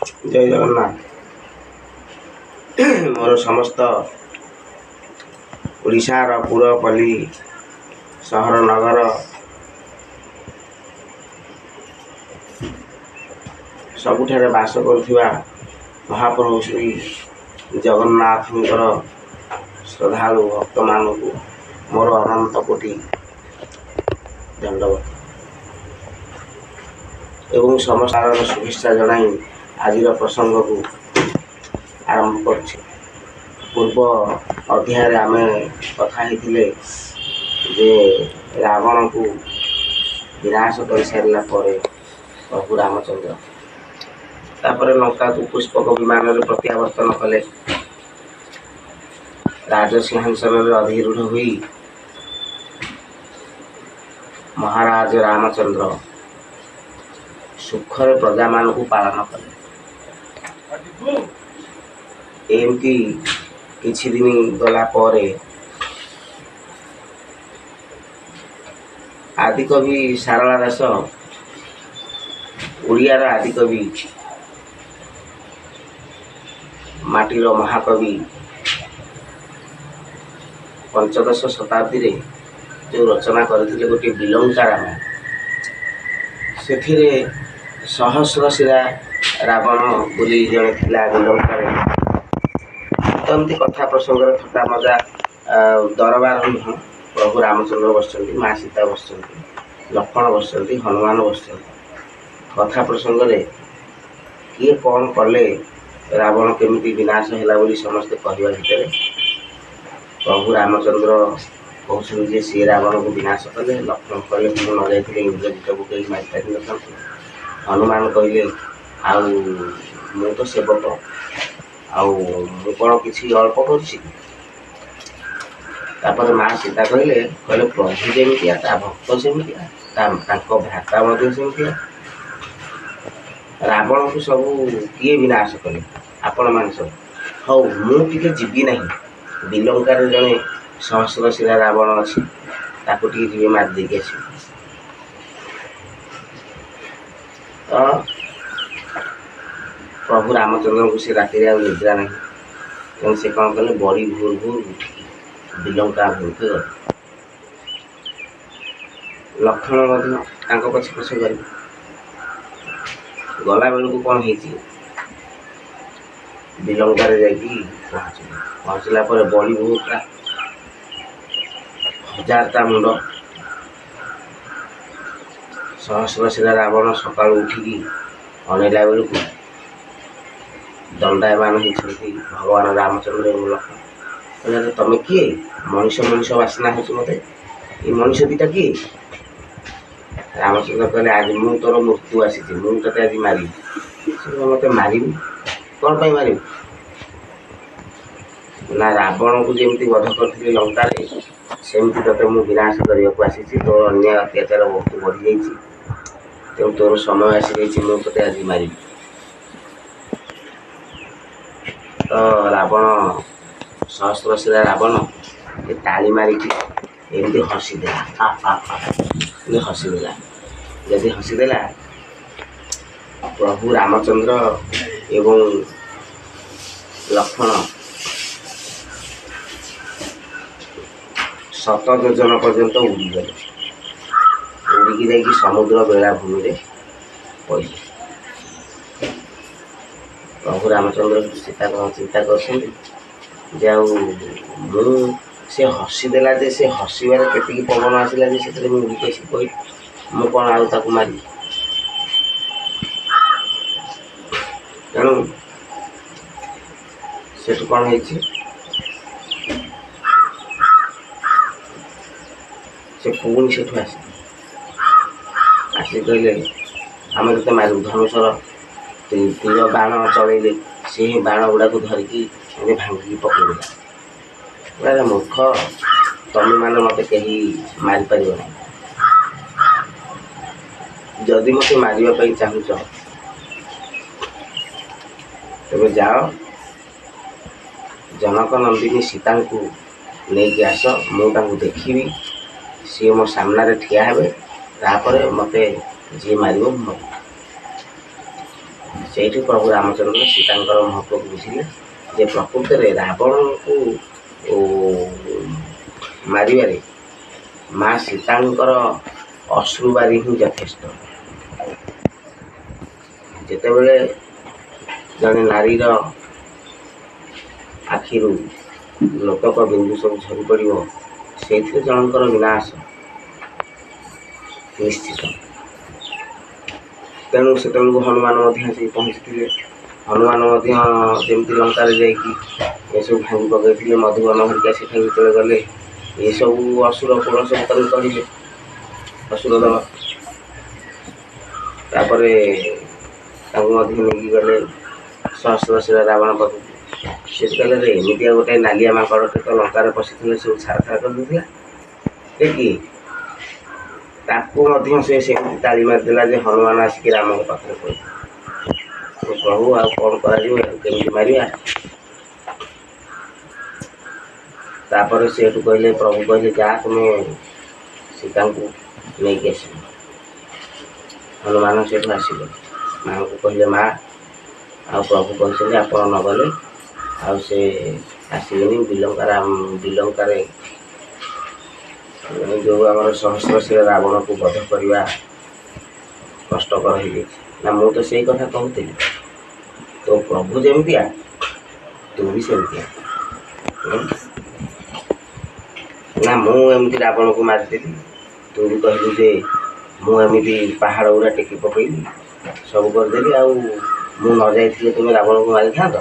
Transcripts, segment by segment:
जय जगन्नाथ। मोर समस्त ओडिशार पुरपल्ली सहर नगर सबुठारे बास करुवा महाप्रभु श्री जगन्नाथंकर श्रद्धालु भक्त मानक मोर अनंत कोटि दंडवत एवं समस्त शुभेच्छा जनाई आज प्रसंग को आरंभ कर पूर्व अध्याय आम कथा जे रावण को विनाश कर सारा प्रभु रामचंद्र तापर लंका को पुष्पक विमान में प्रत्यावर्तन कले राजसिंहासन अधिरूढ़ हुई महाराज रामचंद्र सुखरे प्रजा मान को पालन कले। एमती किछि दिन गला परे आदिकवि सारला दास ओडियार आदिकवि माटीर महाकवि पंचदश शताब्दी रे जो रचना करथिले गोटे बिलंका रामायण से सहस्र शिरा रावण बोली जड़े थिला बिलंका एमती कथा प्रसंग थट्टा मजा दरबार नुह प्रभु रामचंद्र बसचंती माँ सीता बसचंती लक्ष्मण बसचंती हनुमान बसचंती कथा प्रसंग रे किए कौन कले रावण केमिति विनाश है बोली समस्ते कहवा भितर प्रभु रामचंद्र कहते जे सी रावण को विनाश कले लक्ष्मण कले न जाते इंद्रजित को कहीं मारी पारि न हनुमान कहले आउ तो सेवक आउ कौन किसी अल्प कर माँ सीता कहले प्रभु जमी भक्त सेमती भ्राता सेमती रावण को सब किए विनाश कले आपण मान सब हौ मुझे जीवी ना बिलंकार जड़े सहस्र शिरा रावण अच्छी ताको जी मारिदेक आस तो प्रभु रामचंद्र को सी राति निद्रा नहीं तेणु से कौन कले बड़ी भोर भोर उठिकी बिलंका अभिमुखे गले लक्ष्मण पछे पछे गले गला बेलू कौन है बिलंकार पहुँचला बड़ी भोर हजारटा मुंड सहस्र शिरा रावण सका उठिकी अनेला बेलू दंडायमान होती भगवान रामचंद्र एवं लक्ष्मण कहले तुम किए मनीष मनीष बासना हो मत ये मनीष दीटा किए रामचंद्र कहले आज मु तोर मृत्यु आसी मुझे आज मारि मत मारि कौन पर मारि ना रावण को जमी वध करी लंका सेमती ते मुझे विनाश करने को आसी तोर अन्याय अत्याचार बहुत बढ़ी जाती तोर समय आसी मुझे आज मारि तो रावण सहस्र शिरा रावण ये ताली मारिकी एमती हसीदेला हसीदेला जदि हसीदेला प्रभु रामचंद्र एवं लक्ष्मण 7 योजन पर्यंत उड़ीगले उड़ीकी जाकि समुद्र बेलाभूमि में पड़े प्रभु रामचंद्र सीता चिंता से हसीदेला जे से हसबार के पवन आसला से उड़ीकी आसी कही मु कौन आउ मारि तेणु से कौन है से पुणी से आसी कहले आम तो मारू धनुषर तीर बाण चलैले से बाण गुड़ा को धरिकी भांगिकी पकड़ेला मूर्ख तमें मैंने मत कहीं मारिपार ना जदि मत मारे चाहूच तेरे जाओ जनक नंदिनी सीता को लेकिन आस मुझे देखी सी मो सामने ठिया हे तापर मत जी मार ସେଇଠି ପ୍ରଭୁ ରାମଚନ୍ଦ୍ର ସୀତାଙ୍କର ମହତ୍ଵକୁ ବୁଝିଲେ ଯେ ପ୍ରକୃତରେ ରାବଣକୁ ମାରିବାରେ ମା ସୀତାଙ୍କର ଅଶ୍ରୁବାରି ହିଁ ଯଥେଷ୍ଟ। ଯେତେବେଳେ ଜଣେ ନାରୀର ଆଖିରୁ ଲୋତକ ବିନ୍ଦୁ ସବୁ ଝରି ପଡ଼ିବ, ସେଇଥିରେ ଜଣଙ୍କର ବିନାଶ ନିଶ୍ଚିତ। ତେଣୁ ସେତେବେଳକୁ ହନୁମାନ ମଧ୍ୟ ଆସି ପହଞ୍ଚିଥିଲେ। ହନୁମାନ ମଧ୍ୟ ଯେମିତି ଲଙ୍କାରେ ଯାଇକି ଏସବୁ ଭାଙ୍ଗି ପକାଇଥିଲେ, ମଧୁବନ ହେରିକା ସେଠାକୁ ଯେତେବେଳେ ଗଲେ ଏସବୁ ଅସୁର କୁଳ ସବୁ ତାଙ୍କୁ କହିଲେ ଅସୁର ଦଳ। ତାପରେ ତାଙ୍କୁ ମଧ୍ୟ ନେଇକି ଗଲେ ସହସ୍ରଶିର ରାବଣ ପାଖକୁ। ସେ କହିଲେ ରେ ଏମିତିଆ ଗୋଟେ ନାଲିଆ ମାଙ୍କଡ଼ଟେ ତ ଲଙ୍କାରେ ପଶିଥିଲେ ସବୁ ଛାର ଛାର କରିଦେଉଥିଲା, କିଏ? ତାକୁ ମଧ୍ୟ ସେ ସେମିତି ତାଳି ମାରିଦେଲା ଯେ ହନୁମାନ ଆସିକି ରାମଙ୍କ ପାଖରେ କହିଲେ ପ୍ରଭୁ ଆଉ କ'ଣ କରାଯିବ, କେମିତି ମାରିବା? ତାପରେ ସେଠୁ କହିଲେ, ପ୍ରଭୁ କହିଲେ ଯା ତୁମେ ସୀତାଙ୍କୁ ନେଇକି ଆସିବ। ହନୁମାନ ସେଠୁ ଆସିଲେ, ମାଆଙ୍କୁ କହିଲେ ମା ଆଉ ପ୍ରଭୁ କହିଛନ୍ତି ଆପଣ ନ ଗଲେ ଆଉ ସେ ଆସିବେନି। ବିଲଙ୍କାରେ ଯେଉଁ ଆମର ସହସ୍ରଶିର ରାବଣକୁ ବଧ କରିବା କଷ୍ଟକର ହେଇଯାଇଛି। ନା ମୁଁ ତ ସେଇ କଥା କହୁଥିଲି, ତୋ ପ୍ରଭୁ ଯେମିତିଆ ତୁ ବି ସେମିତିଆ। ନା ମୁଁ ଏମିତି ରାବଣକୁ ମାରିଦେଲି, ତୁ ବି କହିଲୁ ଯେ ମୁଁ ଏମିତି ପାହାଡ଼ ଗୁଡ଼ା ଟେକି ପକେଇଲି, ସବୁ କରିଦେଲି, ଆଉ ମୁଁ ନ ଯାଇଥିଲେ ତୁମେ ରାବଣକୁ ମାରିଥାନ୍ତ।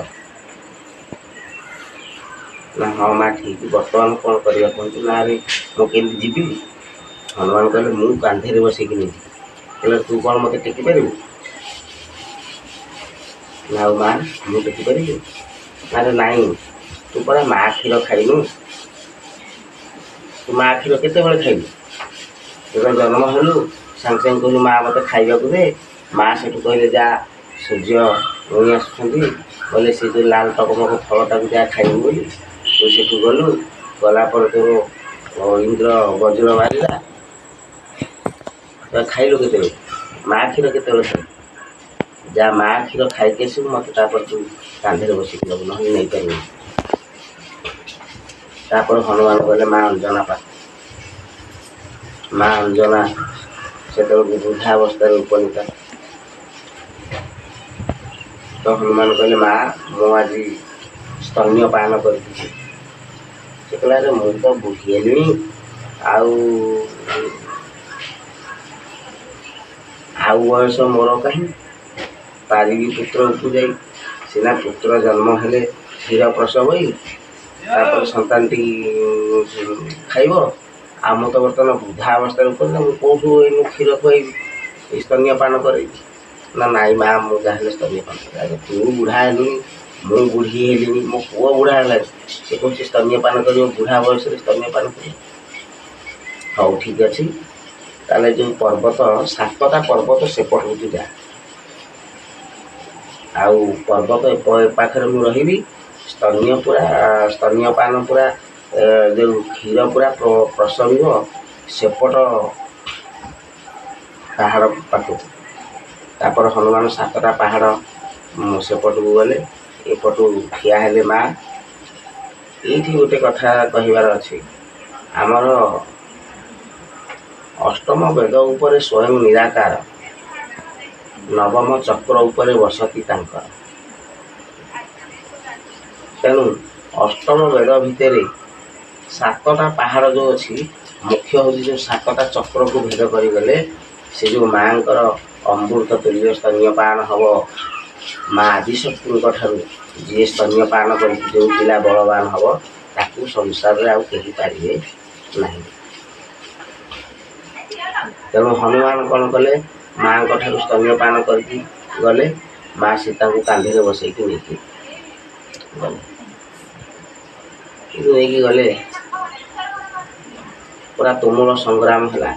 ନା ହଁ ମା ଠିକ୍, ବର୍ତ୍ତମାନ କ'ଣ କରିବା କୁହନ୍ତୁ? ନା ରେ ମୁଁ କେମିତି ଯିବି? ହନୁମାନ କହିଲେ ମୁଁ କାନ୍ଧରେ ବସିକି ନେଇଯିବି। କହିଲେ ତୁ କ'ଣ ମୋତେ ଟେକି ପାରିବୁ? ନା ଆଉ ମା ମୁଁ ଟେକି ପାରିବି? ଆରେ ନାଇଁ, ତୁ ପରା ମା କ୍ଷୀର ଖାଇନୁ। ତୁ ମା କ୍ଷୀର କେତେବେଳେ ଖାଇଲୁ? ଯେତେବେଳେ ଜନ୍ମ ହେଲୁ ସାଙ୍ଗେ ସାଙ୍ଗେ କହିଲୁ ମା ମୋତେ ଖାଇବାକୁ ଦେ। ମା ସେଠୁ କହିଲେ ଯା ସୂର୍ଯ୍ୟ ଉଇଁ ଆସୁଛନ୍ତି, କହିଲେ ସେ ଯେଉଁ ଲାଲ ଟକମକ ଫଳଟାକୁ ଯା ଖାଇବୁ ବୋଲି। ତୁ ସେଠୁ ଗଲୁ, ଗଲା ପରେ ତୋର ଇନ୍ଦ୍ର ବଜ୍ର ମାରିଲା, ତୁ ଖାଇଲୁ କେତେବେଳେ? ମା କ୍ଷୀର କେତେବେଳେ ଖାଇଲୁ? ଯା ମା କ୍ଷୀର ଖାଇକି ଆସିବୁ, ମୋତେ ତାପରେ ତୁ କାନ୍ଧରେ ବସିକି ନେବୁ, ନହେଲେ ନେଇପାରିବୁନି। ତାପରେ ହନୁମାନ କହିଲେ ମା ଅଞ୍ଜନା ପାଖ। ମା ଅଞ୍ଜନା ସେତେବେଳକୁ ବୃଦ୍ଧାବସ୍ଥାରେ ଉପନୀତ। ତ ହନୁମାନ କହିଲେ ମା ମୁଁ ଆଜି ସ୍ତନ୍ୟ ପାନ କରିଛି। ସେ କହିଲା ରେ ମୁଁ ତ ବୁଢ଼ୀ ହେଲିଣି, ଆଉ ବୟସ ମୋର କାହିଁ? ପାରିବି ପୁତ୍ର ଉପଯାଇ, ସିନା ପୁତ୍ର ଜନ୍ମ ହେଲେ କ୍ଷୀର ପ୍ରସବ ହୋଇ ତାପରେ ସନ୍ତାନଟି ଖାଇବ। ଆଉ ମୁଁ ତ ବର୍ତ୍ତମାନ ବୃଦ୍ଧା ଅବସ୍ଥାରେ ଉପନୀତ, ମୁଁ କେଉଁଠୁ ଏଇନୁ କ୍ଷୀର ଖୁଆଇବି, ଏଇ ସ୍ତନ୍ୟ ପାନ କରେଇବି? ନା ନାଇଁ ମା ମୁଁ ଯାହେଲେ ସ୍ତନ୍ୟ ପାନ କରିବି। ତୁ ବୁଢ଼ା ହେଲୁଣି, ମୁଁ ବୁଢ଼ୀ ହେଲିଣି, ମୋ ପୁଅ ବୁଢ଼ା ହେଲାଣି, ସେ କହୁଛି ସ୍ତନ୍ୟ ପାନ କରିବ, ବୁଢ଼ା ବୟସରେ ସ୍ତନ୍ୟ ପାନ କରିବ। ହଉ ଠିକ୍ ଅଛି, ତାହେଲେ ଯେଉଁ ପର୍ବତ 7ଟା ପର୍ବତ ସେପଟକୁ ତୁ ଯା, ଆଉ ପର୍ବତ ପାଖରେ ମୁଁ ରହିବି। ସ୍ତନ୍ୟପାନ ପୁରା ଯେଉଁ କ୍ଷୀର ପୁରା ପ୍ରସବିବ ସେପଟ ପାହାଡ଼ ପାଖକୁ। ତାପରେ ହନୁମାନ 7ଟା ପାହାଡ଼ ସେପଟକୁ ଗଲେ, ଏପଟୁ ଠିଆ ହେଲେ ମା। ଏଇଠି ଗୋଟେ କଥା କହିବାର ଅଛି, ଆମର ଅଷ୍ଟମ ବେଦ ଉପରେ ସ୍ୱୟଂ ନିରାକାର, ନବମ ଚକ୍ର ଉପରେ ବସତି ତାଙ୍କର। ତେଣୁ ଅଷ୍ଟମ ବେଦ ଭିତରେ 7ଟା ପାହାଡ଼ ଯେଉଁ ଅଛି, ମୁଖ୍ୟ ହେଉଛି ଯେଉଁ 7ଟା ଚକ୍ରକୁ ଭେଦ କରିଗଲେ ସେ ଯେଉଁ ମାଆଙ୍କର ଅମୃତ ତୁଲ୍ୟ ସ୍ତନ୍ୟପାନ ହେବ, ମା ଆଦିଶକ୍ତିଙ୍କ ଠାରୁ ଯିଏ ସ୍ତନ୍ୟପାନ କରିକି ଯେଉଁ ପିଲା ବଳବାନ ହେବ, ତାକୁ ସଂସାରରେ ଆଉ କେହି ପାରିବେ ନାହିଁ। ତେଣୁ ହନୁମାନ କ'ଣ କଲେ, ମାଆଙ୍କ ଠାରୁ ସ୍ତନ୍ୟପାନ କରିକି ଗଲେ, ମା ସୀତାଙ୍କୁ କାନ୍ଧରେ ବସେଇକି ନେଇକି ଗଲେ। ପୁରା ତୁମୁଳ ସଂଗ୍ରାମ ହେଲା।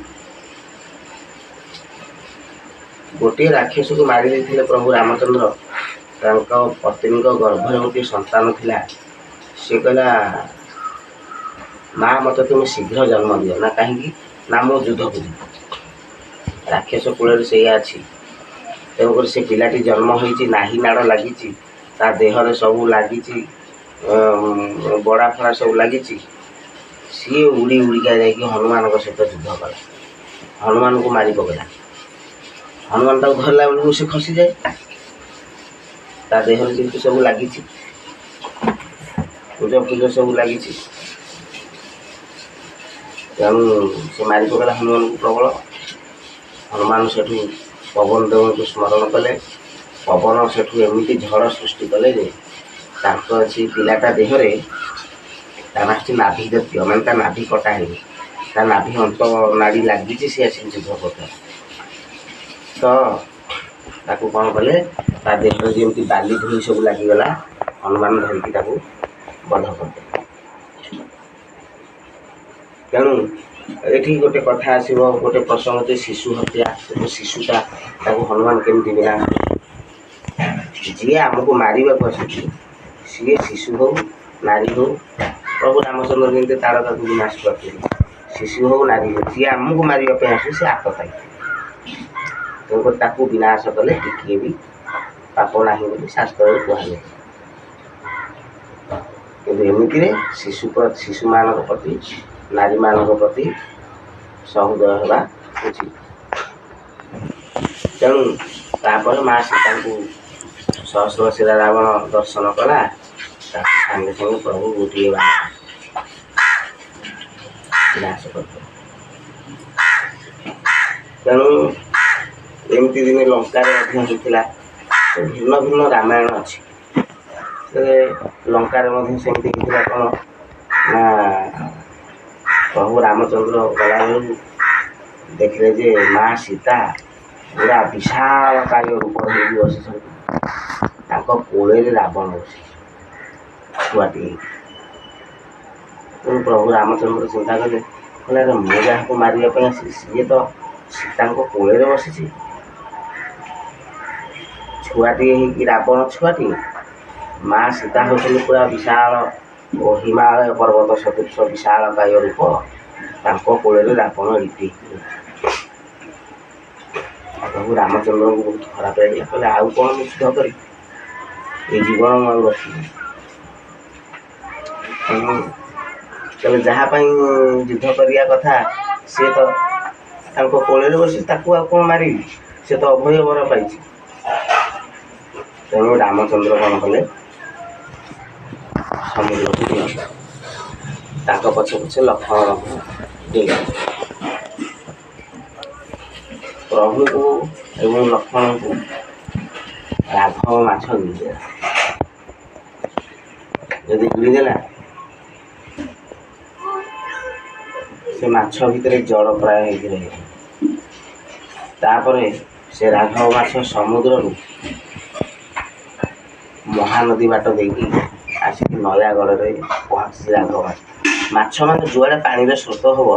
ଗୋଟିଏ ରାକ୍ଷସକୁ ମାରି ଦେଇଥିଲେ ପ୍ରଭୁ ରାମଚନ୍ଦ୍ର। ତାଙ୍କ ପତ୍ନୀଙ୍କ ଗର୍ଭରେ ଗୋଟିଏ ସନ୍ତାନ ଥିଲା। ସେ କହିଲା ମା ମୋତେ ତୁମେ ଶୀଘ୍ର ଜନ୍ମ ଦିଅ। ନା କାହିଁକି? ନା ମୁଁ ଯୁଦ୍ଧକୁ ଯିବି। ରାକ୍ଷସ କୂଳରେ ସେଇଆ ଅଛି, ତେଣୁକରି ସେ ପିଲାଟି ଜନ୍ମ ହୋଇଛି, ନାହିଁ ନାଡ଼ ଲାଗିଛି, ତା ଦେହରେ ସବୁ ଲାଗିଛି, ବଡ଼ା ଫଡ଼ା ସବୁ ଲାଗିଛି। ସିଏ ଉଡ଼ି ଉଡ଼ିକା ଯାଇକି ହନୁମାନଙ୍କ ସହିତ ଯୁଦ୍ଧ କଲା, ହନୁମାନଙ୍କୁ ମାରି ପକାଇଲା। ହନୁମାନ ତାକୁ ଧରିଲା ବେଳକୁ ସେ ଖସିଯାଏ, ତା ଦେହରେ ଯେମିତି ସବୁ ଲାଗିଛି, ପୂଜ ଫୁଜ ସବୁ ଲାଗିଛି। ତେଣୁ ସେ ମାରି ପକାଇଲା ହନୁମାନଙ୍କୁ ପ୍ରବଳ। ହନୁମାନ ସେଠୁ ପବନ ଦେବଙ୍କୁ ସ୍ମରଣ କଲେ। ପବନ ସେଠୁ ଏମିତି ଝଡ଼ ସୃଷ୍ଟି କଲେ ଯେ ତାଙ୍କ ସେ ପିଲାଟା ଦେହରେ ତା ନାଚି ନାଭି ଜାତୀୟ, ମାନେ ତା ନାଭି କଟା ହେଇନି, ତା ନାଭି ଅନ୍ତ ନାଡ଼ି ଲାଗିଛି, ସେ ଆସିକି ଯୁଦ୍ଧ କରୁଥିଲା। ତ ତାକୁ କ'ଣ କଲେ, ତା ଦେହରେ ଯେମିତି ବାଲି ଧୂଳି ସବୁ ଲାଗିଗଲା, ହନୁମାନ ଧରିକି ତାକୁ ବଧ କରିଦେଲେ। ତେଣୁ ଏଠି ଗୋଟେ କଥା ଆସିବ, ଗୋଟେ ପ୍ରସଙ୍ଗ ଯେ ଶିଶୁ ହତ୍ୟା। ଶିଶୁଟା ତାକୁ ହନୁମାନ କେମିତି ବିନାଶ? ଯିଏ ଆମକୁ ମାରିବାକୁ ଆସୁଛି, ସିଏ ଶିଶୁ ହଉ ନାରୀ ହଉ, ପ୍ରଭୁ ରାମଚନ୍ଦ୍ର ଯେମିତି ତାରକାକୁ ବିନାଶ କରିଥିଲେ, ଶିଶୁ ହଉ ନାରୀ ହଉ, ଯିଏ ଆମକୁ ମାରିବା ପାଇଁ ଆସୁଛି ସେ ଆତତାୟୀ। ତେଣୁକରି ତାକୁ ବିନାଶ କଲେ ଟିକିଏ ବି ପାପ ନାହିଁ ବୋଲି ଶାସ୍ତ୍ରରେ କୁହାଯାଏ। କିନ୍ତୁ ଏମିତିରେ ଶିଶୁମାନଙ୍କ ପ୍ରତି, ନାରୀମାନଙ୍କ ପ୍ରତି ସହୃଦୟ ହେବା ଉଚିତ। ତେଣୁ ତାପରେ ମା ସୀତାଙ୍କୁ ସହସ୍ର ଶିରା ରାବଣ ଦର୍ଶନ କଲା, ତାକୁ ସାଙ୍ଗେ ସାଙ୍ଗେ ପ୍ରଭୁ ଗୋଟିଏ ବିନାଶ କରିଦେଲେ। ତେଣୁ ଏମିତି ଦିନେ ଲଙ୍କାରେ ମଧ୍ୟ ହେଇଥିଲା। ଭିନ୍ନ ଭିନ୍ନ ରାମାୟଣ ଅଛି। ଲଙ୍କାରେ ମଧ୍ୟ ସେମିତି ହେଇଥିଲା। କ'ଣ ନା, ପ୍ରଭୁ ରାମଚନ୍ଦ୍ର ଗଲାବେଳକୁ ଦେଖିଲେ ଯେ ମା ସୀତା ପୁରା ବିଶାଳ କାୟ ରୂପ ହେଇକି ବସିଛନ୍ତି, ତାଙ୍କ କୋଳରେ ରାବଣ ବସିଛି ଛୁଆଟିଏ। ତେଣୁ ପ୍ରଭୁ ରାମଚନ୍ଦ୍ର ଚିନ୍ତା କଲେ, କହିଲେ ମୁଁ ଯାହାକୁ ମାରିବା ପାଇଁ ଆସିଲି, ସିଏ ତ ସୀତାଙ୍କ କୋଳରେ ବସିଛି, ଛୁଆଟିଏ ହେଇକି ରାବଣ ଛୁଆଟିଏ। ମା ସୀତା ହେଉଛନ୍ତି ପୁରା ବିଶାଳ ହିମାଳୟ ପର୍ବତ ସଦୃଶ ବିଶାଳ କାୟ ରୂପ, ତାଙ୍କ କୋଳରେ ରାବଣ ଏଇଠି। ପ୍ରଭୁ ରାମଚନ୍ଦ୍ରଙ୍କୁ ବହୁତ ଖରାପ ଲାଗିଲା, କହିଲେ ଆଉ କ'ଣ ମୁଁ ଯୁଦ୍ଧ କରିବି, ଏଇ ଜୀବନ ମୁଁ ଆଉ ରଖିବି। ତେଣୁ ଯାହା ପାଇଁ ଯୁଦ୍ଧ କରିବା କଥା, ସିଏ ତ ତାଙ୍କ କୋଳରେ ବସି, ତାକୁ ଆଉ କ'ଣ ମାରିବି, ସେ ତ ଅଭୟ ବର ପାଇଛି। ତେଣୁ ରାମଚନ୍ଦ୍ର କ'ଣ କଲେ, ସମୁଦ୍ରକୁ ଗଲେ, ତାଙ୍କ ପଛେ ପଛେ ଲକ୍ଷ୍ମଣ ଦେଇଗଲେ। ପ୍ରଭୁଙ୍କୁ ଏବଂ ଲକ୍ଷ୍ମଣଙ୍କୁ ରାଘବ ମାଛ ଗିଳିଦେଲା। ଯଦି ଗିଳିଦେଲା, ସେ ମାଛ ଭିତରେ ଜଳ ପ୍ରାୟ ହେଇକି ରହିବ। ତାପରେ ସେ ରାଘବ ମାଛ ସମୁଦ୍ରରୁ ମହାନଦୀ ବାଟ ଦେଇକି ଆସିକି ନୟାଗଡ଼ରେ ପହଞ୍ଚିଛି। ରାଘବ ମାଛ ମାନେ ଯୁଆଡ଼େ ପାଣିର ସ୍ରୋତ ହେବ,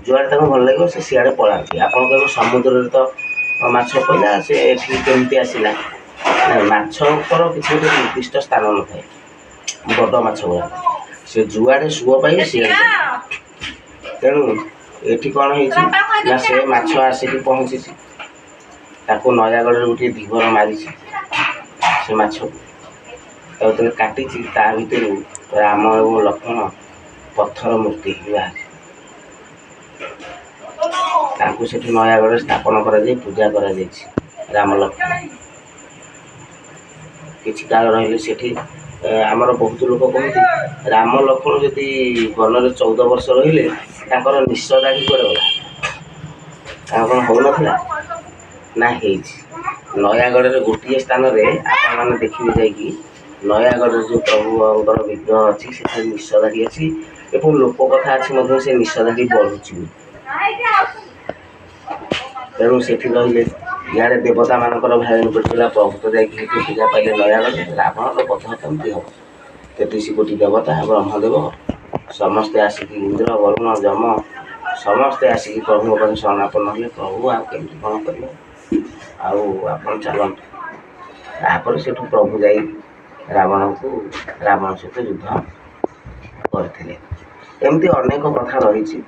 ଯୁଆଡ଼େ ତାଙ୍କୁ ଭଲ ଲାଗିବ ସେ ସିଆଡ଼େ ପଳାନ୍ତି। ଆପଣ କହିବେ ସମୁଦ୍ରରେ ତ ମାଛ ପଇଲା, ସେ ଏଠି କେମିତି ଆସିଲା? ମାଛଙ୍କର କିଛି ଗୋଟେ ନିର୍ଦ୍ଦିଷ୍ଟ ସ୍ଥାନ ନଥାଏ। ବଡ଼ ମାଛ ଗୁଡ଼ା ସେ ଯୁଆଡ଼େ ସୁଅ ପାଇବେ ସିଆଡ଼େ। ତେଣୁ ଏଠି କ'ଣ ହେଇଛି ନା, ସେ ମାଛ ଆସିକି ପହଞ୍ଚିଛି, ତାକୁ ନୟାଗଡ଼ରେ ଗୋଟିଏ ଧୀବର ମାରିଛି। ସେ ମାଛକୁ ତାକୁ ଯେତେବେଳେ କାଟିଛି, ତା ଭିତରୁ ରାମ ଏବଂ ଲକ୍ଷ୍ମଣ ପଥର ମୂର୍ତ୍ତି ବାହାରିଛି। ତାଙ୍କୁ ସେଠି ନୟାଗଡ଼ରେ ସ୍ଥାପନ କରାଯାଇ ପୂଜା କରାଯାଇଛି, ରାମ ଲକ୍ଷ୍ମଣ। କିଛି କାଳ ରହିଲେ ସେଠି ଆମର ବହୁତ ଲୋକ କହନ୍ତି, ରାମ ଲକ୍ଷ୍ମଣ ଯଦି ବନରେ 14 ବର୍ଷ ରହିଲେ, ତାଙ୍କର ନିଶ ଦାଢ଼ି କୁଆଡ଼େ ଗଲା? ତାଙ୍କର କ'ଣ ହଉନଥିଲା ନା? ହେଇଛି। ନୟାଗଡ଼ରେ ଗୋଟିଏ ସ୍ଥାନରେ ଆପଣମାନେ ଦେଖିବେ ଯାଇକି, ନୟାଗଡ଼ରେ ଯେଉଁ ପ୍ରଭୁଙ୍କର ବିଗ୍ରହ ଅଛି, ସେଠାରେ ନିଶ ଦାଢ଼ି ଅଛି ଏବଂ ଲୋକ କଥା ଅଛି ମଧ୍ୟ ସେ ନିଶ ଦାଢ଼ି ବଢ଼ୁଛି। ତେଣୁ ସେଠି ରହିଲେ, ଇଆଡ଼େ ଦେବତାମାନଙ୍କର ଭାଇନ ପଡ଼ିଥିଲା। ପ୍ରଭୁ ତ ଯାଇକି ସେଠି ପୂଜା ପାଇଲେ ନୟାଗଡ଼ରେ। ରାବଣର ବଧ କେମିତି ହେବ? 33 କୋଟି ଦେବତା, ବ୍ରହ୍ମଦେବ ସମସ୍ତେ ଆସିକି, ଇନ୍ଦ୍ର ବରୁଣ ଯମ ସମସ୍ତେ ଆସିକି ପ୍ରଭୁଙ୍କ ପାଖରେ ଶରଣାପନ୍ନ ହେଲେ। ପ୍ରଭୁ ଆଉ କେମିତି କ'ଣ କରିବ, ଆଉ ଆପଣ ଚାଲନ୍ତୁ। ତାପରେ ସେଠୁ ପ୍ରଭୁ ଯାଇ ରାବଣ ସହିତ ଯୁଦ୍ଧ କରିଥିଲେ। ଏମିତି ଅନେକ କଥା ରହିଛି।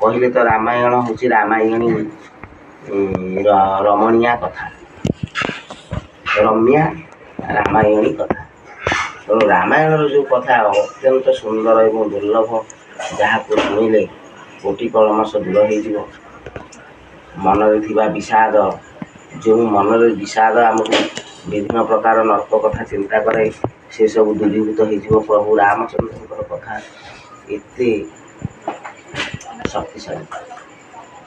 କହିଲେ ତ ରାମାୟଣ ହେଉଛି ରାମାୟଣୀ ରମଣୀୟା କଥା। ରମ୍ୟା ରାମାୟଣୀ କଥା। ତେଣୁ ରାମାୟଣର ଯେଉଁ କଥା ଅତ୍ୟନ୍ତ ସୁନ୍ଦର ଏବଂ ଦୁର୍ଲଭ, ଯାହାକୁ ଶୁଣିଲେ କୋଟି କଳମସ ଦୂର ହୋଇଯିବ। ମନରେ ଥିବା ବିଷାଦ, ଯେଉଁ ମନରେ ବିଷାଦ ଆମକୁ ବିଭିନ୍ନ ପ୍ରକାର ନର୍କ କଥା ଚିନ୍ତା କରେ, ସେସବୁ ଦୂରୀଭୂତ ହୋଇଯିବ। ପ୍ରଭୁ ରାମଚନ୍ଦ୍ରଙ୍କର କଥା ଏତେ ଶକ୍ତିଶାଳୀ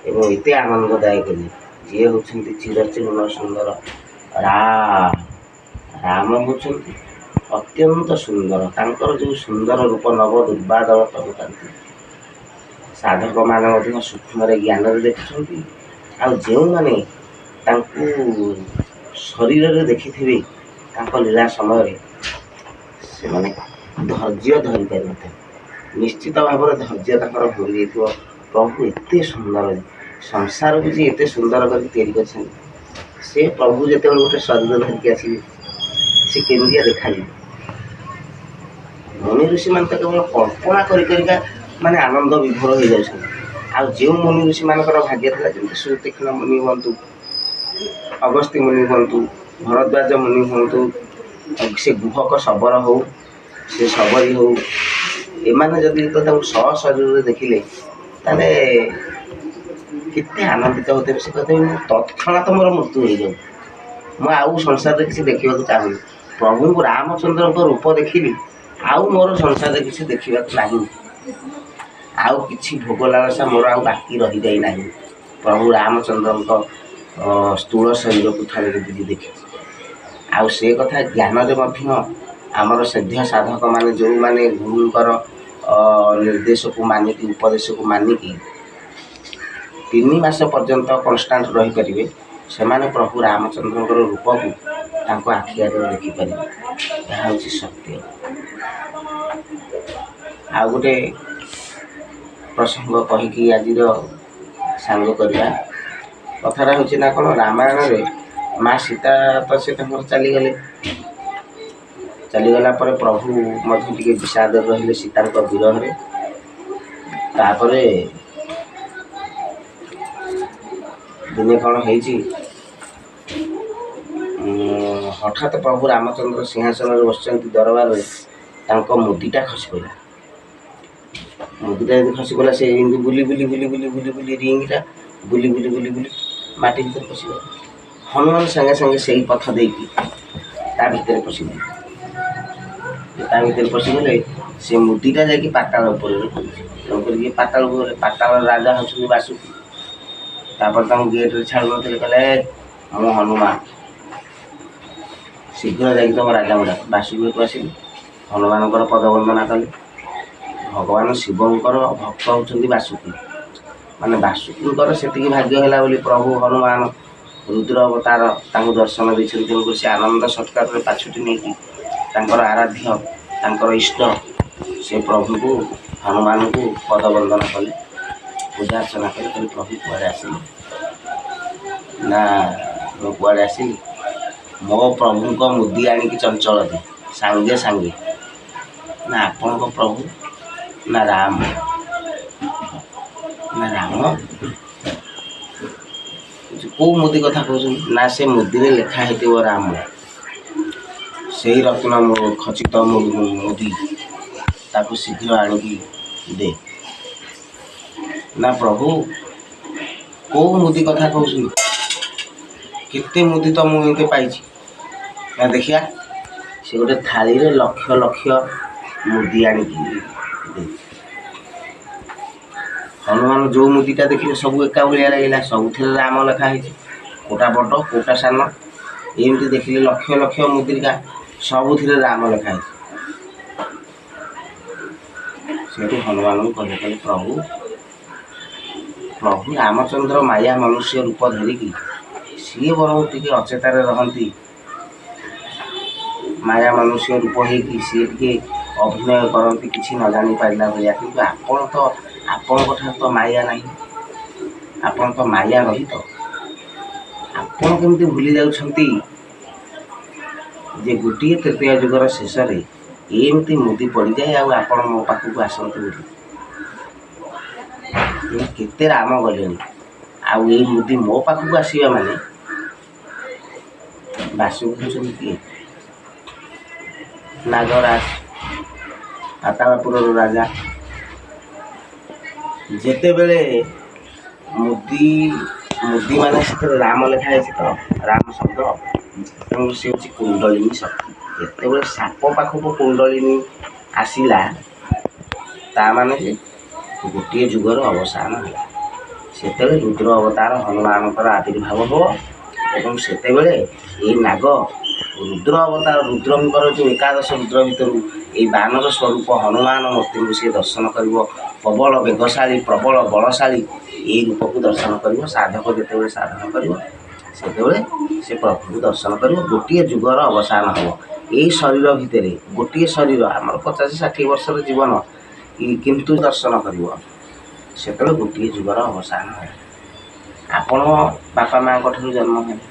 ଏବଂ ଏତେ ଆନନ୍ଦଦାୟକ ଯେ ଯିଏ ହେଉଛନ୍ତି ଚିରଚୀର୍ଣ୍ଣ ସୁନ୍ଦର ରାମ ହେଉଛନ୍ତି ଅତ୍ୟନ୍ତ ସୁନ୍ଦର। ତାଙ୍କର ଯେଉଁ ସୁନ୍ଦର ରୂପ ନବ ଦୁର୍ବାଦଳ ତରୁଥାନ୍ତି, ସାଧକମାନେ ମଧ୍ୟ ସୂକ୍ଷ୍ମରେ ଜ୍ଞାନରେ ଦେଖୁଛନ୍ତି। ଆଉ ଯେଉଁମାନେ ତାଙ୍କୁ ଶରୀରରେ ଦେଖିଥିବେ ତାଙ୍କ ଲୀଳା ସମୟରେ, ସେମାନେ ଧୈର୍ଯ୍ୟ ଧରିପାରିନଥିବେ। ନିଶ୍ଚିତ ଭାବରେ ଧୈର୍ଯ୍ୟ ତାଙ୍କର ଭୁଲିଯାଇଥିବ। ପ୍ରଭୁ ଏତେ ସୁନ୍ଦର, ସଂସାରକୁ ଯେ ଏତେ ସୁନ୍ଦର କରି ତିଆରି କରିଛନ୍ତି, ସେ ପ୍ରଭୁ ଯେତେବେଳେ ଗୋଟେ ଶରୀର ଧରିକି ଆସିବେ, ସେ କେମିତିଆ ଦେଖାଯିବେ। ମୁନି ଋଷିମାନେ ତ କେବଳ କଳ୍ପନା କରିକା ମାନେ ଆନନ୍ଦ ବିଭୋର ହୋଇଯାଉଛନ୍ତି। ଆଉ ଯେଉଁ ମୁନି ଋଷିମାନଙ୍କର ଭାଗ୍ୟ ଥିଲା, ଯେମିତି ସୁତୀକ୍ଷ୍ଣ ମୁନି ହୁଅନ୍ତୁ, ଅଗସ୍ତ୍ୟ ମୁନି ହୁଅନ୍ତୁ, ଭରଦ୍ୱାଜ ମୁନି ହୁଅନ୍ତୁ, ସେ ଗୁହକ ଶବର ହଉ, ସେ ଶବରୀ ହଉ, ଏମାନେ ଯଦି ତ ତାଙ୍କୁ ଶରୀରରେ ଦେଖିଲେ ତାହେଲେ କେତେ ଆନନ୍ଦିତ ହେଉଥିବେ। ସେ କହିବେ ମୁଁ ତତ୍କ୍ଷଣାତ୍ ମୋର ମୃତ୍ୟୁ ହୋଇଯାଉ, ମୁଁ ଆଉ ସଂସାରରେ କିଛି ଦେଖିବାକୁ ଚାହୁଁନି। ପ୍ରଭୁଙ୍କୁ ରାମଚନ୍ଦ୍ରଙ୍କ ରୂପ ଦେଖିଲି, ଆଉ ମୋର ସଂସାରରେ କିଛି ଦେଖିବାକୁ ନାହିଁ। ଆଉ କିଛି ଭୋଗ ଲାଳସା ମୋର ଆଉ ବାକି ରହିଯାଇ ନାହିଁ। ପ୍ରଭୁ ରାମଚନ୍ଦ୍ରଙ୍କ ସ୍ଥୂଳ ଶରୀରକୁ ଥରେ ଯଦି ଦେଖିଛି। ଆଉ ସେ କଥା ଜ୍ଞାନରେ ମଧ୍ୟ ଆମର ସିଦ୍ଧ ସାଧକମାନେ, ଯେଉଁମାନେ ଗୁରୁଙ୍କର ନିର୍ଦ୍ଦେଶକୁ ମାନିକି, ଉପଦେଶକୁ ମାନିକି 3 ମାସ ପର୍ଯ୍ୟନ୍ତ କନଷ୍ଟାଣ୍ଟ ରହିପାରିବେ, ସେମାନେ ପ୍ରଭୁ ରାମଚନ୍ଦ୍ରଙ୍କର ରୂପକୁ ତାଙ୍କ ଆଖି ଆଗରେ ଦେଖିପାରିବେ। ଏହା ହେଉଛି ସତ୍ୟ। ଆଉ ଗୋଟେ ପ୍ରସଙ୍ଗ କହିକି ଆଜିର ସାଙ୍ଗ କରିବା। କଥାଟା ହେଉଛି ନା କ'ଣ, ରାମାୟଣରେ ମା ସୀତା ତ ସେ ତାଙ୍କର ଚାଲିଗଲା ପରେ ପ୍ରଭୁ ମଧ୍ୟ ଟିକେ ବିଷାଦରେ ରହିଲେ ସୀତାଙ୍କ ବିରହରେ। ତାପରେ ଦିନେ କ'ଣ ହେଇଛି, ହଠାତ୍ ପ୍ରଭୁ ରାମଚନ୍ଦ୍ର ସିଂହାସନରେ ବସିଛନ୍ତି ଦରବାରରେ, ତାଙ୍କ ମୁଦିଟା ଖସି ପଡ଼ିଲା। ମୁଦିଟା ଯଦି ଖସି ପଡ଼ିଲା, ସେ ଏମିତି ବୁଲି ରିଙ୍ଗଟା ବୁଲି ମାଟି ଭିତରେ ପଶିଗଲା। ହନୁମାନ ସାଙ୍ଗେ ସାଙ୍ଗେ ସେଇ ପଥ ଦେଇକି ତା ଭିତରେ ପଶିଗଲେ। ସେ ମୁଦିଟା ଯାଇକି ପାତାଳ ଉପରେ ପଡ଼ିଛି। ତେଣୁକରି ପାତାଳକୁ ଗଲେ, ପାତାଳର ରାଜା ହେଉଛନ୍ତି ବାସୁକି। ତାପରେ ତାଙ୍କୁ ଗେଟ୍ରେ ଛାଡ଼ୁନଥିଲେ, କହିଲେ ମୁଁ ହନୁମାନ, ଶୀଘ୍ର ଯାଇକି ତୁମ ରାଜାଙ୍କୁ ଡାକ। ବାସୁକୀକୁ ଆସିଲି, ହନୁମାନଙ୍କର ପଦବନ୍ଦନା କଲି। ଭଗବାନ ଶିବଙ୍କର ଭକ୍ତ ହେଉଛନ୍ତି ବାସୁକୀ। ମାନେ ବାସୁକୀଙ୍କର ସେତିକି ଭାଗ୍ୟ ହେଲା ବୋଲି ପ୍ରଭୁ ହନୁମାନ ରୁଦ୍ର ଅବତାର ତାଙ୍କୁ ଦର୍ଶନ ଦେଇଛନ୍ତି। ତେଣୁକରି ସେ ଆନନ୍ଦ ସତ୍କାରରେ ପାଛୋଟି ନେଇକି ତାଙ୍କର ଆରାଧ୍ୟ, ତାଙ୍କର ଇଷ୍ଟ ସେ ପ୍ରଭୁଙ୍କୁ, ହନୁମାନଙ୍କୁ ପଦବନ୍ଦନା କଲେ, ପୂଜା ଅର୍ଚ୍ଚନା କଲେ। ପ୍ରଭୁ କୁଆଡ଼େ ଆସିଲେ ନା, ମୁଁ କୁଆଡ଼େ ଆସିଲି, ମୋ ପ୍ରଭୁଙ୍କ ମୁଦି ଆଣିକି ଚଞ୍ଚଳ ଦେ ସାଙ୍ଗେ ସାଙ୍ଗେ। ନା ଆପଣଙ୍କ ପ୍ରଭୁ, ନା ରାମ କେଉଁ ମୁଦି କଥା କହୁଛନ୍ତି? ନା ସେ ମୁଦିରେ ଲେଖା ହେଇଥିବ ରାମ। ସେଇ ରତ୍ନ ଖଚିତ ମୁଦି, ତାକୁ ଶୀଘ୍ର ଆଣିକି ଦେ। ନା ପ୍ରଭୁ କେଉଁ ମୁଦି କଥା କହୁଛନ୍ତି? କେତେ ମୁଦି ତ ମୁଁ ଏମିତି ପାଇଛି। ନା ଦେଖିଆ, ସେ ଗୋଟେ ଥାଳିରେ ଲକ୍ଷ ଲକ୍ଷ ମୁଦି ଆଣିକି ଦେଇଛି। ହନୁମାନ ଯେଉଁ ମୁଦିଟା ଦେଖିଲେ ସବୁ ଏକା ଭଳିଆ ଲାଗିଲା, ସବୁଥିରେ ରାମ ଲେଖା ହେଇଛି। କେଉଁଟା ବଡ଼, କେଉଁଟା ସାନ, ଏମିତି ଦେଖିଲେ ଲକ୍ଷ ଲକ୍ଷ ମୁଦିକା ସବୁଥିରେ ରାମ ଲେଖା ହେଇଛି। ସେଠୁ ହନୁମାନଙ୍କୁ କହିଲେ, ପ୍ରଭୁ ରାମଚନ୍ଦ୍ର ମାୟା ମନୁଷ୍ୟ ରୂପ ଧରିକି ସିଏ ବରଂ ଟିକେ ଅଚେତାରେ ରହନ୍ତି, ମାୟା ମନୁଷ୍ୟ ରୂପ ହେଇକି ସିଏ ଟିକେ ଅଭିନୟ କରନ୍ତି କିଛି ନ ଜାଣିପାରିଲା ଭଳିଆ। କିନ୍ତୁ ଆପଣଙ୍କ ଠାରୁ ତ ମାୟା ନାହିଁ, ଆପଣ ତ ମାୟା ରହିତ। ଆପଣ କେମିତି ଭୁଲି ଯାଉଛନ୍ତି ଯେ ଗୋଟିଏ ତୃତୀୟ ଯୁଗର ଶେଷରେ ଏମିତି ମୁଦି ପଡ଼ିଯାଏ, ଆଉ ଆପଣ ମୋ ପାଖକୁ ଆସନ୍ତି ବୋଲି। କେତେ ରାମ ଗଲେଣି, ଆଉ ଏଇ ମୁଦି ମୋ ପାଖକୁ ଆସିବା ମାନେ ବାସୁକି ହେଉଛନ୍ତି କିଏ? ନାଗରାଜ, ଆତାଳପୁରର ରାଜା। ଯେତେବେଳେ ମୁଦି ମାନେ ସେଥିରେ ରାମ ଲେଖା ହେଇଛି ତ, ରାମ ଶବ୍ଦ, ତେଣୁ ସେ ହେଉଛି କୁଣ୍ଡଳିନୀ ଶକ୍ତି। ଯେତେବେଳେ ସାପ ପାଖକୁ କୁଣ୍ଡଳିନୀ ଆସିଲା, ତା ମାନେ ଯେ ଗୋଟିଏ ଯୁଗର ଅବସାନ ହେଲା। ସେତେବେଳେ ରୁଦ୍ର ଅବତାର ହନୁମାନଙ୍କର ଆବିର୍ଭାବ ହେବ ଏବଂ ସେତେବେଳେ ଏଇ ନାଗ ରୁଦ୍ର ଅବତାର, ରୁଦ୍ରଙ୍କର ଯେଉଁ ଏକାଦଶ ରୁଦ୍ର ଭିତରୁ ଏଇ ବାନର ସ୍ୱରୂପ ହନୁମାନ ମୂର୍ତ୍ତିଙ୍କୁ ସେ ଦର୍ଶନ କରିବ। ପ୍ରବଳ ବେଗଶାଳୀ, ପ୍ରବଳ ବଳଶାଳୀ ଏଇ ରୂପକୁ ଦର୍ଶନ କରିବ। ସାଧକ ଯେତେବେଳେ ସାଧନ କରିବ, ସେତେବେଳେ ସେ ପ୍ରଭୁଙ୍କୁ ଦର୍ଶନ କରିବ। ଗୋଟିଏ ଯୁଗର ଅବସାନ ହେବ। ଏଇ ଶରୀର ଭିତରେ ଗୋଟିଏ ଶରୀର, ଆମର 50-60 ବର୍ଷର ଜୀବନ, କିନ୍ତୁ ଦର୍ଶନ କରିବ, ସେତେବେଳେ ଗୋଟିଏ ଯୁଗର ଅବସାନ ହେବ। ଆପଣ ବାପା ମାଆଙ୍କ ଠାରୁ ଜନ୍ମ ହେଲେ,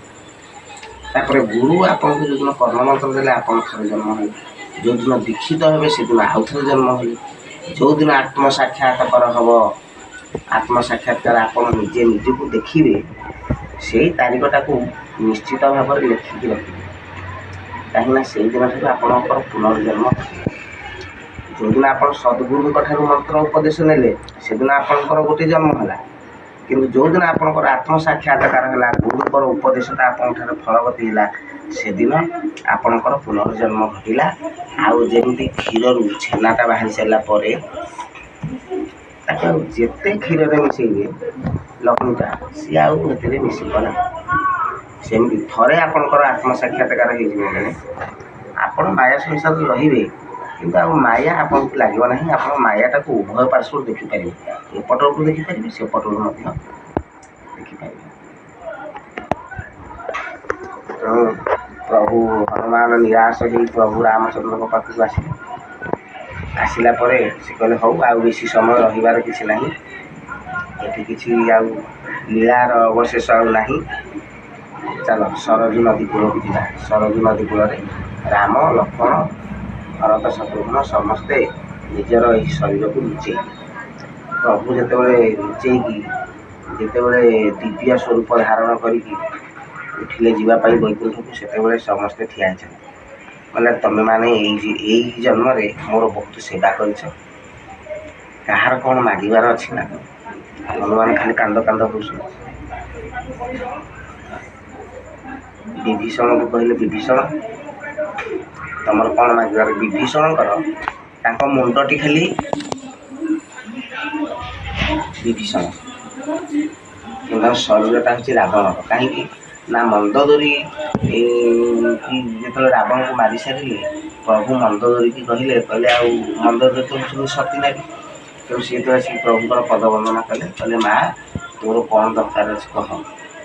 ତାପରେ ଗୁରୁ ଆପଣଙ୍କୁ ଯେଉଁଦିନ କର୍ମମନ୍ତ୍ର ଦେଲେ ଆପଣ ଥରେ ଜନ୍ମ ହେଲେ, ଯେଉଁଦିନ ଦୀକ୍ଷିତ ହେବେ ସେଦିନ ଆଉ ଥରେ ଜନ୍ମ ହେଲେ, ଯେଉଁଦିନ ଆତ୍ମସାକ୍ଷାତକାର ହେବ, ଆତ୍ମସାକ୍ଷାତକାର ଆପଣ ନିଜେ ନିଜକୁ ଦେଖିବେ, ସେଇ ତାରିଖଟାକୁ ନିଶ୍ଚିତ ଭାବରେ ଲେଖିକି ରଖିବେ। କାହିଁକିନା ସେଇଦିନ ଠାରୁ ଆପଣଙ୍କର ପୁନର୍ଜନ୍ମ। ଯେଉଁଦିନ ଆପଣ ସଦ୍ଗୁରୁଙ୍କ ଠାରୁ ମନ୍ତ୍ର ଉପଦେଶ ନେଲେ, ସେଦିନ ଆପଣଙ୍କର ଗୋଟେ ଜନ୍ମ ହେଲା। କିନ୍ତୁ ଯେଉଁଦିନ ଆପଣଙ୍କର ଆତ୍ମସାକ୍ଷାତକାର ହେଲା, ଗୁରୁଙ୍କର ଉପଦେଶଟା ଆପଣଙ୍କଠାରେ ଫଳବତୀ ହେଲା, ସେଦିନ ଆପଣଙ୍କର ପୁନର୍ଜନ୍ମ ଘଟିଲା। ଆଉ ଯେମିତି କ୍ଷୀରରୁ ଛେନାଟା ବାହାରି ସାରିଲା ପରେ ତାକୁ ଆଉ ଯେତେ କ୍ଷୀରରେ ମିଶାଇବେ ଲହୁଣୀଟା, ସିଏ ଆଉ ଏଥିରେ ମିଶିବ ନାହିଁ। ସେମିତି ଥରେ ଆପଣଙ୍କର ଆତ୍ମସାକ୍ଷାତକାର ହେଇଯିବ ମାନେ ଆପଣ ମାୟା ସଂସାରରେ ରହିବେ, କିନ୍ତୁ ଆଉ ମାୟା ଆପଣଙ୍କୁ ଲାଗିବ ନାହିଁ। ଆପଣ ମାୟାଟାକୁ ଉଭୟ ପାର୍ଶ୍ୱରୁ ଦେଖିପାରିବେ, ଏପଟକୁ ଦେଖିପାରିବେ, ସେପଟକୁ ମଧ୍ୟ ଦେଖିପାରିବେ। ତେଣୁ ପ୍ରଭୁ ହନୁମାନ ନିରାଶ ହୋଇ ପ୍ରଭୁ ରାମଚନ୍ଦ୍ରଙ୍କ ପାଖକୁ ଆସିଲେ। ଆସିଲା ପରେ ସେ କହିଲେ, ହଉ ଆଉ ବେଶୀ ସମୟ ରହିବାର କିଛି ନାହିଁ, ଏଠି କିଛି ଆଉ ଲୀଳାର ଅବଶେଷ ଆଉ ନାହିଁ, ଚାଲ ସରଜୁ ନଦୀ କୂଳକୁ ଯିବା। ସରଜୁ ନଦୀ କୂଳରେ ରାମ, ଲକ୍ଷ୍ମଣ, ଭରତ, ଶତ୍ରୁଘ୍ନ ସମସ୍ତେ ନିଜର ଏହି ଶରୀରକୁ ଲୁଚେଇଲେ। ପ୍ରଭୁ ଯେତେବେଳେ ଲୁଚେଇକି ଯେତେବେଳେ ଦିବ୍ୟ ସ୍ୱରୂପ ଧାରଣ କରିକି ଉଠିଲେ ଯିବା ପାଇଁ ବୈକୁଣ୍ଠକୁ, ସେତେବେଳେ ସମସ୍ତେ ଠିଆ ହେଇଛନ୍ତି। ମାନେ ତମେମାନେ ଏଇ ଜନ୍ମରେ ମୋର ବହୁତ ସେବା କରିଛ, କାହାର କ'ଣ ମାଗିବାର ଅଛି ନା? ହନୁମାନ ଖାଲି କାନ୍ଦ ହେଉଛନ୍ତି। ବିଭୀଷଣକୁ କହିଲେ, ବିଭୀଷଣ ତମର କ'ଣ ମାଗିବାର? ବିଭୀଷଣଙ୍କର ତାଙ୍କ ମୁଣ୍ଡଟି ଖାଲି ବିଭୀଷଣ, କିନ୍ତୁ ଶରୀରଟା ହେଉଛି ରାବଣର। କାହିଁକି ନା ମନ୍ଦୋଦରୀ ଯେତେବେଳେ ରାବଣକୁ ମାରି ସାରିଲେ, ପ୍ରଭୁ ମନ୍ଦୋଦରୀକି କହିଲେ ଆଉ ମନ୍ଦୋଦରୀ ତ ହେଉଛନ୍ତି ସତୀ ନାରୀ। ତେଣୁ ସିଏ ଯେତେବେଳେ ଆସିକି ପ୍ରଭୁଙ୍କର ପଦ ବନ୍ଦନା କଲେ, କହିଲେ ମା ତୋର କ'ଣ ଦରକାର ଅଛି କହ,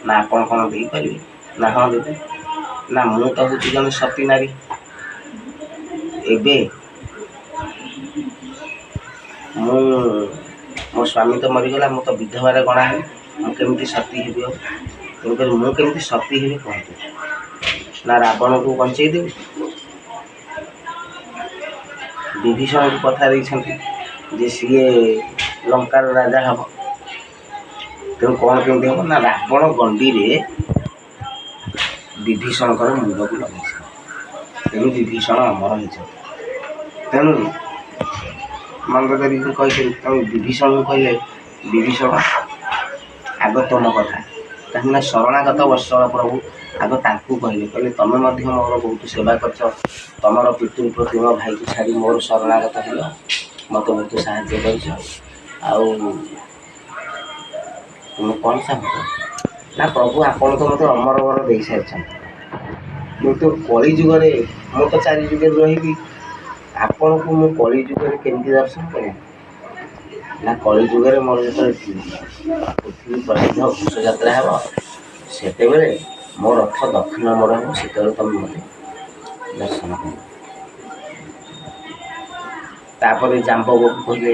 ନା ଆପଣ କ'ଣ ଦେଇପାରିବେ? ନା ହଁ ଦେବେ। ନା ମୁଁ ତ ହେଉଛି ଜଣେ ସତୀ ନାରୀ, ଏବେ ମୋ ସ୍ୱାମୀ ତ ମରିଗଲା, ମୁଁ ତ ବିଧବାରେ ଗଣା ହେଲି, ମୁଁ କେମିତି ସତୀ ହେବି? ଆଉ ତେଣୁକରି ମୁଁ କେମିତି ସତୀ ହେବି କୁହନ୍ତୁ? ନା ରାବଣକୁ ବଞ୍ଚେଇ ଦେବି? ବିଭୀଷଣକୁ କଥା ଦେଇଛନ୍ତି ଯେ ସିଏ ଲଙ୍କାର ରାଜା ହେବ। ତେଣୁ କ'ଣ କେମିତି ହେବ? ନା ରାବଣ ଗଣ୍ଡିରେ ବିଭୀଷଣଙ୍କର ମୁଣ୍ଡକୁ ଲଗେଇଛନ୍ତି। ତେଣୁ ବିଭୀଷଣ ଅମର ହେଇଛନ୍ତି। ତେଣୁ ମନ୍ଦୋଦରୀକୁ କହିଛନ୍ତି, ତେଣୁ ବିଭୀଷଣକୁ କହିଲେ, ବିଭୀଷଣ ଆଗ ତମ କଥା, କାହିଁକିନା ଶରଣାଗତ ବର୍ଷଳ ପ୍ରଭୁ ଆଗ ତାଙ୍କୁ କହିଲେ ତମେ ମଧ୍ୟ ମୋର ବହୁତ ସେବା କରିଛ, ତମର ପିତୃ ପ୍ରତି ମୋ ଭାଇକୁ ଛାଡ଼ି ମୋର ଶରଣାଗତ ହେଲ, ମୋତେ ବହୁତ ସାହାଯ୍ୟ କରିଛ, ଆଉ ତୁମେ କ'ଣ ଚାହୁଁଛ? ନା ପ୍ରଭୁ ଆପଣ ତ ମୋତେ ଅମର ବର ଦେଇସାରିଛନ୍ତି, କିନ୍ତୁ କଳି ଯୁଗରେ ମୁଁ ତ 4 ଯୁଗରେ ରହିବି, ଆପଣଙ୍କୁ ମୁଁ କଳି ଯୁଗରେ କେମିତି ଦର୍ଶନ କରିବି? ନା କଳି ଯୁଗରେ ମୋର ଯେତେବେଳେ ପୃଥିବୀ ପ୍ରସିଦ୍ଧ ଘୋଷଯାତ୍ରା ହେବ, ସେତେବେଳେ ମୋ ରଥ ଦକ୍ଷିଣ ମୋଡ଼ ହେବ, ସେତେବେଳେ ତମେ ମୋତେ ଦର୍ଶନ କରିବ। ତାପରେ ଜାମ୍ବବକୁ କହିଲେ,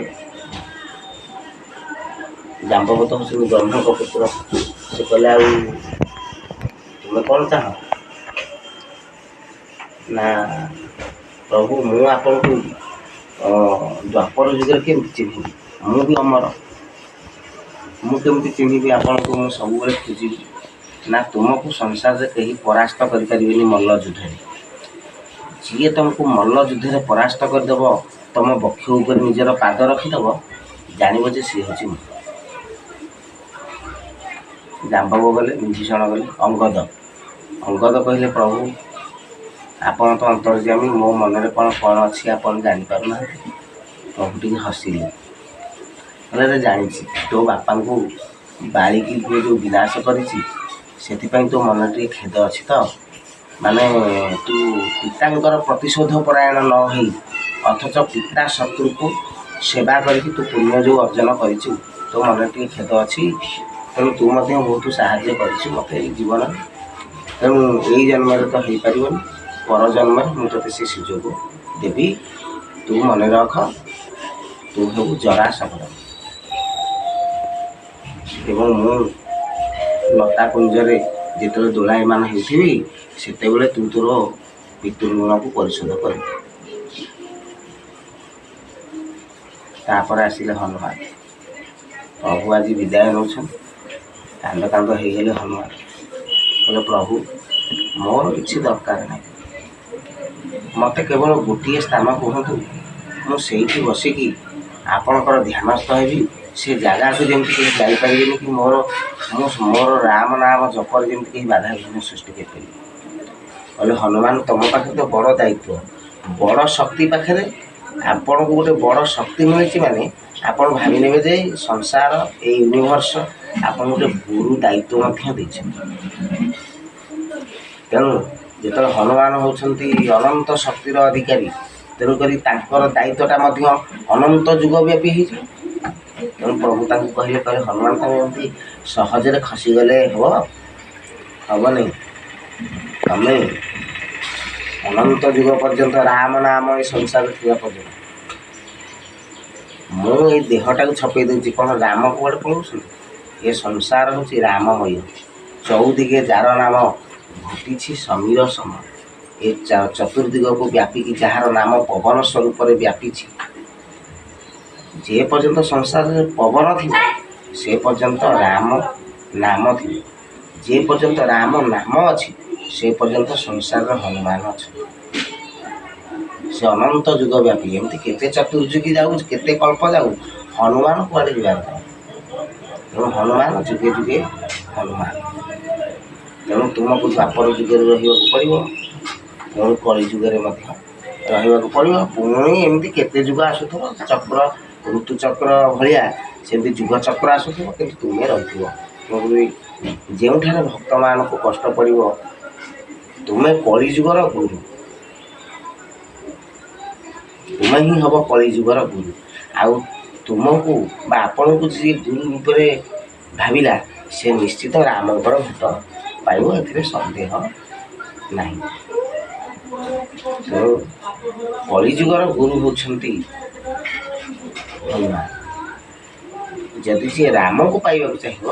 ଜାମ୍ବବ ତ ହେଉଛନ୍ତି ବ୍ରହ୍ମଙ୍କ ପୁତ୍ର। ସେ କହିଲେ ଆଉ ତୁମେ କ'ଣ ଚାହ? ନା ପ୍ରଭୁ ମୁଁ ଆପଣଙ୍କୁ ଦ୍ୱାପର ଯୁଗରେ କେମିତି ଚିହ୍ନିବି? ମୁଁ ବି ଅମର, ମୁଁ କେମିତି ଚିହ୍ନିବି ଆପଣଙ୍କୁ? ମୁଁ ସବୁବେଳେ ଖୋଜିବି। ନା ତୁମକୁ ସଂସାରରେ କେହି ପରାସ୍ତ କରିପାରିବେନି ମଲ୍ଲ ଯୁଦ୍ଧରେ। ଯିଏ ତୁମକୁ ମଲ୍ଲ ଯୁଦ୍ଧରେ ପରାସ୍ତ କରିଦେବ, ତୁମ ବକ୍ଷ ଉପରେ ନିଜର ପାଦ ରଖିଦେବ, ଜାଣିବ ଯେ ସିଏ ହେଉଛି ମୁଁ। ଜାମ୍ବବ ଗଲେ, ବିଭୀଷଣ ଗଲେ, ଅଙ୍ଗଦ କହିଲେ ପ୍ରଭୁ ଆପଣ ତ ଅନ୍ତର୍ଯ୍ୟାମୀ, ମୋ ମନରେ କ'ଣ ଅଛି ଆପଣ ଜାଣିପାରୁନାହାନ୍ତି। ପ୍ରଭୁ ଟିକେ ହସିଲେ, କହିଲେ ଜାଣିଛି ତୋ ବାପାଙ୍କୁ ବାଳିକି ଯେଉଁ ବିନାଶ କରିଛି ସେଥିପାଇଁ ତୋ ମନରେ ଟିକେ ଖେଦ ଅଛି ତ। ମାନେ ତୁ ପିତାଙ୍କର ପ୍ରତିଶୋଧ ପରାୟଣ ନ ହୋଇ ଅଥଚ ପିତା ଶତ୍ରୁକୁ ସେବା କରିକି ତୁ ପୁଣ୍ୟ ଯେଉଁ ଅର୍ଜନ କରିଛୁ, ତୋ ମନରେ ଟିକେ ଖେଦ ଅଛି। ତେଣୁ ତୁ ମଧ୍ୟ ବହୁତ ସାହାଯ୍ୟ କରିଛୁ ମୋତେ ଏଇ ଜୀବନରେ। ତେଣୁ ଏଇ ଜନ୍ମରେ ତ ହେଇପାରିବନି, ପର ଜନ୍ମରେ ମୁଁ ତୋତେ ସେ ସୁଯୋଗ ଦେବି। ତୁ ମନେ ରଖ, ତୁ ହେବୁ ଜରାସନ୍ଧ ଏବଂ ମୁଁ ଲତାକୁଞ୍ଜରେ ଯେତେବେଳେ ଦୋଳାୟମାନ ହେଉଥିବି ସେତେବେଳେ ତୁ ତୋର ପିତୃଋଣକୁ ପରିଶୋଧ କରିବୁ। ତାପରେ ଆସିଲେ ହନୁମାନ। ପ୍ରଭୁ ଆଜି ବିଦାୟ ନେଉଛନ୍ତି। କାନ୍ଦ କାନ୍ଦ ହେଇଗଲେ ହନୁମାନ। କହିଲେ ପ୍ରଭୁ ମୋର କିଛି ଦରକାର ନାହିଁ, ମୋତେ କେବଳ ଗୋଟିଏ ସ୍ଥାନ କୁହନ୍ତୁ, ମୁଁ ସେଇଠି ବସିକି ଆପଣଙ୍କର ଧ୍ୟାନସ୍ଥ ହେବି। ସେ ଜାଗାକୁ ଯେମିତି କେହି ଯାଇପାରିବେନି କି ମୋର ରାମ ନାମ ଜପରେ ଯେମିତି କେହି ବାଧାବିଘ୍ନ ସୃଷ୍ଟି କରିପାରିବେ। କହିଲେ ହନୁମାନ ତୁମ ପାଖରେ ତ ବଡ଼ ଦାୟିତ୍ୱ, ବଡ଼ ଶକ୍ତି ପାଖରେ ଆପଣଙ୍କୁ ଗୋଟେ ବଡ଼ ଶକ୍ତି ମିଳିଛି। ମାନେ ଆପଣ ଭାବି ନେବେ ଯେ ସଂସାର ଏଇ ୟୁନିଭର୍ସ ଆପଣ ଗୋଟେ ଗୁରୁ ଦାୟିତ୍ୱ ମଧ୍ୟ ଦେଇଛନ୍ତି। ତେଣୁ ଯେତେବେଳେ ହନୁମାନ ହେଉଛନ୍ତି ଅନନ୍ତ ଶକ୍ତିର ଅଧିକାରୀ, ତେଣୁକରି ତାଙ୍କର ଦାୟିତ୍ୱଟା ମଧ୍ୟ ଅନନ୍ତ ଯୁଗ ବ୍ୟାପୀ ହେଇଯିବ। ତେଣୁ ପ୍ରଭୁ ତାଙ୍କୁ କହିଲେ ହନୁମାନ ତମେ ଏମିତି ସହଜରେ ଖସିଗଲେ ହବନି। ତମେ ଅନନ୍ତ ଯୁଗ ପର୍ଯ୍ୟନ୍ତ ରାମ ନାମ ଏ ସଂସାରରେ ଥିବା ପର୍ଯ୍ୟନ୍ତ ମୁଁ ଏଇ ଦେହଟାକୁ ଛପେଇ ଦେଉଛି। କ'ଣ ରାମ କୁଆଡ଼େ ପଳାଉଛନ୍ତି? ଏ ସଂସାର ହେଉଛି ରାମମୟ। ଚଉଦିଗେ ଯାର ନାମ ଘଟିଛି ସମୀର ସମ। ଏ ଚତୁର୍ଦିଗକୁ ବ୍ୟାପିକି ଯାହାର ନାମ ପବନ ସ୍ୱରୂପରେ ବ୍ୟାପିଛି। ଯେ ପର୍ଯ୍ୟନ୍ତ ସଂସାରରେ ପବନ ଥିବ ସେ ପର୍ଯ୍ୟନ୍ତ ରାମ ନାମ ଥିବ। ଯେ ପର୍ଯ୍ୟନ୍ତ ରାମ ନାମ ଅଛି ସେ ପର୍ଯ୍ୟନ୍ତ ସଂସାରର ହନୁମାନ ଅଛନ୍ତି। ସେ ଅନନ୍ତ ଯୁଗ ବ୍ୟାପୀ। ଏମିତି କେତେ ଚତୁର୍ଯୁଗୀ ଯାଉ, କେତେ କଳ୍ପ ଯାଉ, ହନୁମାନ କୁଆଡ଼େ ଯିବାର ନାହିଁ। ତେଣୁ ହନୁମାନ ଯୁଗେ ଯୁଗେ ହନୁମାନ। ତେଣୁ ତୁମକୁ ଦ୍ୱାପର ଯୁଗରେ ରହିବାକୁ ପଡ଼ିବ, ପୁଣି କଳି ଯୁଗରେ ମଧ୍ୟ ରହିବାକୁ ପଡ଼ିବ। ପୁଣି ଏମିତି କେତେ ଯୁଗ ଆସୁଥିବ, ଚକ୍ର ଋତୁଚକ୍ର ଭଳିଆ ସେମିତି ଯୁଗ ଚକ୍ର ଆସୁଥିବ, କିନ୍ତୁ ତୁମେ ରହିଥିବ। ତେଣୁକରି ଯେଉଁଠାରେ ଭକ୍ତମାନଙ୍କୁ କଷ୍ଟ ପଡ଼ିବ, ତୁମେ କଳିଯୁଗର ଗୁରୁ, ତୁମେ ହିଁ ହେବ କଳିଯୁଗର ଗୁରୁ। ଆଉ ତୁମକୁ ବା ଆପଣଙ୍କୁ ଯିଏ ଗୁରୁ ରୂପରେ ଭାବିଲା ସେ ନିଶ୍ଚିତ ରାମଙ୍କର ଭେଟ ପାଇବ, ଏଥିରେ ସନ୍ଦେହ ନାହିଁ। ତେଣୁ କଳିଯୁଗର ଗୁରୁ ହେଉଛନ୍ତି ହନୁମାନ। ଯଦି ସିଏ ରାମକୁ ପାଇବାକୁ ଚାହିଁବ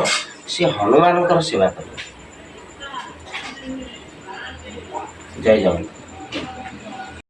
ସେ ହନୁମାନଙ୍କର ସେବା କରିବ। ଜୟ ଜଗନ୍ନାଥ।